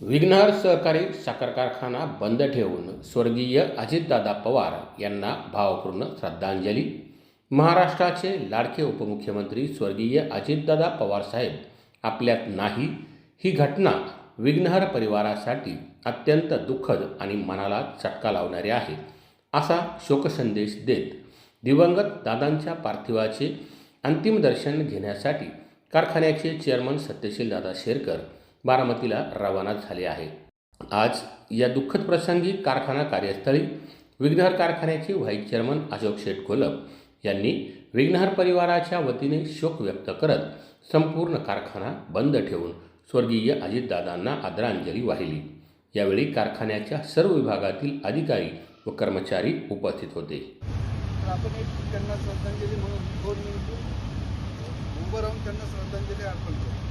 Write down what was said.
विघ्नहर सहकारी साखर कारखाना बंद ठेवून स्वर्गीय अजितदादा पवार यांना भावपूर्ण श्रद्धांजली। महाराष्ट्राचे लाडके उपमुख्यमंत्री स्वर्गीय अजितदादा पवार साहेब आपल्यात नाही, ही घटना विघ्नहर परिवारासाठी अत्यंत दुःखद आणि मनाला चटका लावणारी आहे, असा शोकसंदेश देत दिवंगत दादांच्या पार्थिवाचे अंतिम दर्शन घेण्यासाठी कारखान्याचे चेअरमन सत्यशील दादा शेरकर बारामतीला रवाना झाले आहे। आज या दुःखद प्रसंगी कारखाना कार्यस्थळी विघ्नहर कारखान्याचे व्हाईस चेअरमन अशोक शेठ कोलप यांनी विघ्नहर परिवाराच्या वतीने शोक व्यक्त करत संपूर्ण कारखाना बंद ठेवून स्वर्गीय अजितदादांना आदरांजली वाहिली। यावेळी कारखान्याच्या सर्व विभागातील अधिकारी व कर्मचारी उपस्थित होते। आपण एक त्यांना श्रद्धांजली म्हणून 2 मिनिटं उभं राहून त्यांना श्रद्धांजली अर्पण करू।